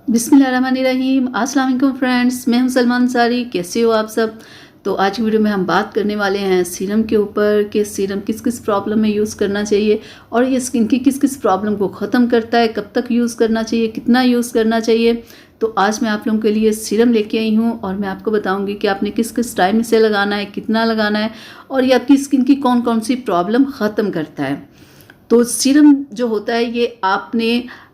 बिस्मिल्लाहिर्रहमानिर्रहीम। अस्सलाम वालेकुम फ्रेंड्स, मैं हूं सलमान अंसारी। कैसे हो आप सब। तो आज की वीडियो में हम बात करने वाले हैं सीरम के ऊपर कि सीरम किस किस प्रॉब्लम में यूज़ करना चाहिए और ये स्किन की किस किस प्रॉब्लम को ख़त्म करता है, कब तक यूज़ करना चाहिए, कितना यूज़ करना चाहिए। तो आज मैं आप लोगों के लिए सीरम लेके आई हूँ और मैं आपको बताऊँगी कि आपने किस किस टाइम इसे लगाना है, कितना लगाना है और ये आपकी स्किन की कौन कौन सी प्रॉब्लम ख़त्म करता है। तो सीरम जो होता है ये आपने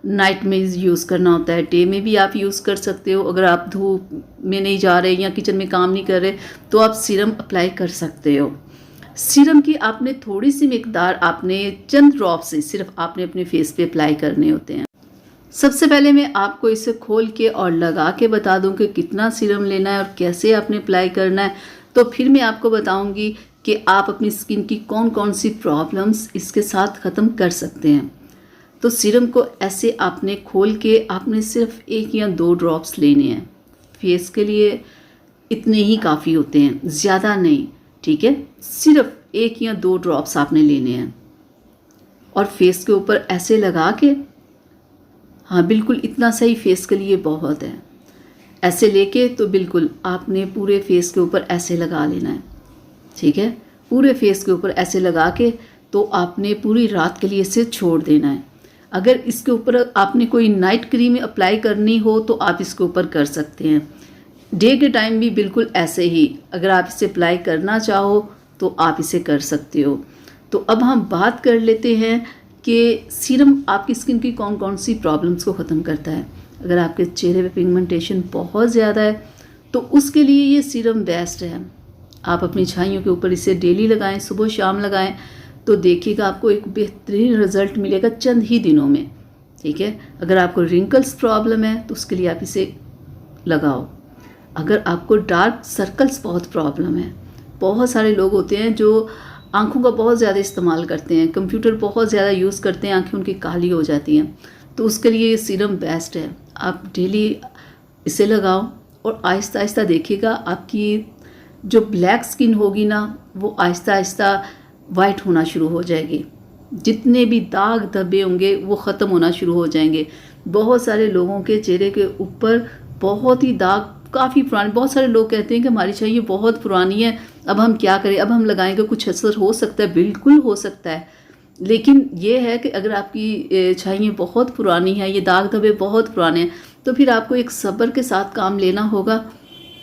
नाइट में यूज़ करना होता है, डे में भी आप यूज़ कर सकते हो। अगर आप धूप में नहीं जा रहे या किचन में काम नहीं कर रहे तो आप सीरम अप्लाई कर सकते हो। सीरम की आपने थोड़ी सी मिकदार आपने चंद ड्रॉप से सिर्फ आपने अपने फेस पे अप्लाई करने होते हैं। सबसे पहले मैं आपको इसे खोल के और लगा के बता दूं कि कितना सीरम लेना है और कैसे आपने अप्लाई करना है। तो फिर मैं आपको बताऊंगी कि आप अपनी स्किन की कौन कौन सी प्रॉब्लम्स इसके साथ ख़त्म कर सकते हैं। तो सीरम को ऐसे आपने खोल के आपने सिर्फ 1 या 2 ड्रॉप्स लेने हैं। फेस के लिए इतने ही काफ़ी होते हैं, ज़्यादा नहीं, ठीक है। सिर्फ 1 या 2 ड्रॉप्स आपने लेने हैं और फेस के ऊपर ऐसे लगा के, हाँ बिल्कुल इतना सही, फेस के लिए बहुत है। ऐसे लेके तो बिल्कुल आपने पूरे फेस के ऊपर ऐसे लगा लेना है, ठीक है। पूरे फेस के ऊपर ऐसे लगा के तो आपने पूरी रात के लिए इसे छोड़ देना है। अगर इसके ऊपर आपने कोई नाइट क्रीम अप्लाई करनी हो तो आप इसके ऊपर कर सकते हैं। डे के टाइम भी बिल्कुल ऐसे ही अगर आप इसे अप्लाई करना चाहो तो आप इसे कर सकते हो। तो अब हम बात कर लेते हैं कि सीरम आपकी स्किन की कौन कौन सी प्रॉब्लम्स को ख़त्म करता है। अगर आपके चेहरे पे पिगमेंटेशन बहुत ज़्यादा है तो उसके लिए ये सीरम बेस्ट है। आप अपनी छाइयों के ऊपर इसे डेली लगाएं, सुबह शाम लगाएं, तो देखिएगा आपको एक बेहतरीन रिज़ल्ट मिलेगा चंद ही दिनों में, ठीक है। अगर आपको रिंकल्स प्रॉब्लम है तो उसके लिए आप इसे लगाओ। अगर आपको डार्क सर्कल्स बहुत प्रॉब्लम है, बहुत सारे लोग होते हैं जो आँखों का बहुत ज़्यादा इस्तेमाल करते हैं, कंप्यूटर बहुत ज़्यादा यूज़ करते हैं, आँखें उनकी काली हो जाती हैं, तो उसके लिए ये सीरम बेस्ट है। आप डेली इसे लगाओ और आहिस्ता आहिस्ता देखिएगा आपकी जो ब्लैक स्किन होगी ना वो आहिस्ता आहिस्ता वाइट होना शुरू हो जाएगी। जितने भी दाग धब्बे होंगे वो ख़त्म होना शुरू हो जाएंगे। बहुत सारे लोगों के चेहरे के ऊपर बहुत ही दाग काफ़ी पुराने, बहुत सारे लोग कहते हैं कि हमारी छाई बहुत पुरानी है, अब हम क्या करें, अब हम लगाएंगे कुछ असर हो सकता है। बिल्कुल हो सकता है, लेकिन ये है कि अगर आपकी छाई बहुत पुरानी है, ये दाग धब्बे बहुत पुराने हैं, तो फिर आपको एक सब्र के साथ काम लेना होगा।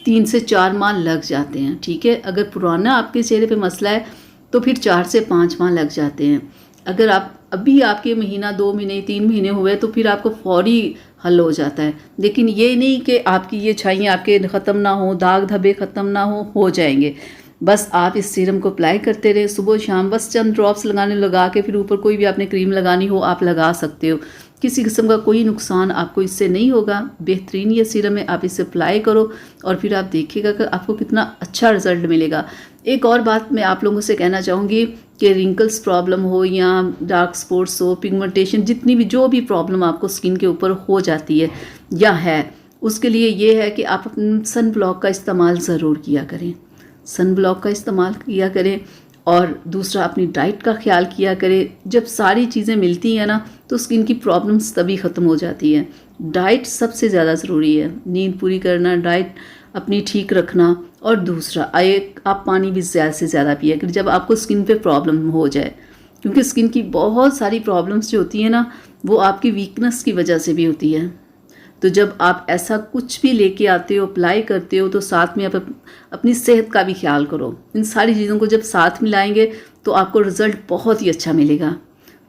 3 से 4 माह लग जाते हैं, ठीक है। अगर पुराना आपके चेहरे पे मसला है तो फिर 4 से 5 माह लग जाते हैं। अगर आप अभी आपके महीना, 2 महीने, 3 महीने हुए तो फिर आपको फौरी हल हो जाता है। लेकिन ये नहीं कि आपकी ये छाइयाँ आपके ख़त्म ना हो, दाग धब्बे ख़त्म ना हो जाएंगे। बस आप इस सीरम को अप्लाई करते रहे सुबह शाम, बस चंद ड्रॉप्स लगा के फिर ऊपर कोई भी आपने क्रीम लगानी हो आप लगा सकते हो। किसी किस्म का कोई नुकसान आपको इससे नहीं होगा। बेहतरीन ये सीरम है, आप इसे अप्लाई करो और फिर आप देखिएगा कि आपको कितना अच्छा रिजल्ट मिलेगा। एक और बात मैं आप लोगों से कहना चाहूँगी कि रिंकल्स प्रॉब्लम हो या डार्क स्पॉट्स हो, पिगमेंटेशन, जितनी भी जो भी प्रॉब्लम आपको स्किन के ऊपर हो जाती है या है, उसके लिए ये है कि आप अपने सन ब्लॉक का इस्तेमाल ज़रूर किया करें। सन ब्लॉक का इस्तेमाल किया करें और दूसरा अपनी डाइट का ख्याल किया करें। जब सारी चीज़ें मिलती हैं ना तो स्किन की प्रॉब्लम्स तभी ख़त्म हो जाती हैं। डाइट सबसे ज़्यादा ज़रूरी है, नींद पूरी करना, डाइट अपनी ठीक रखना और दूसरा आप पानी भी ज़्यादा से ज़्यादा पिया करें जब आपको स्किन पे प्रॉब्लम हो जाए, क्योंकि स्किन की बहुत सारी प्रॉब्लम्स जो होती हैं ना वो आपकी वीकनेस की वजह से भी होती है। तो जब आप ऐसा कुछ भी लेके आते हो, अप्लाई करते हो, तो साथ में आप अपनी सेहत का भी ख्याल करो। इन सारी चीज़ों को जब साथ मिलाएंगे तो आपको रिज़ल्ट बहुत ही अच्छा मिलेगा।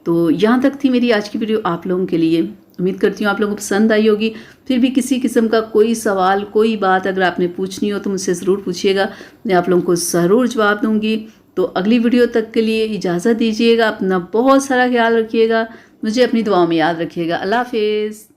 तो यहाँ तक थी मेरी आज की वीडियो आप लोगों के लिए। उम्मीद करती हूँ आप लोगों को पसंद आई होगी। फिर भी किसी किस्म का कोई सवाल, कोई बात अगर आपने पूछनी हो तो मुझसे ज़रूर पूछिएगा, मैं आप लोगों को ज़रूर जवाब दूँगी। तो अगली वीडियो तक के लिए इजाज़त दीजिएगा। अपना बहुत सारा ख्याल रखिएगा, मुझे अपनी दुआओं में याद रखिएगा। अल्लाह हाफिज़।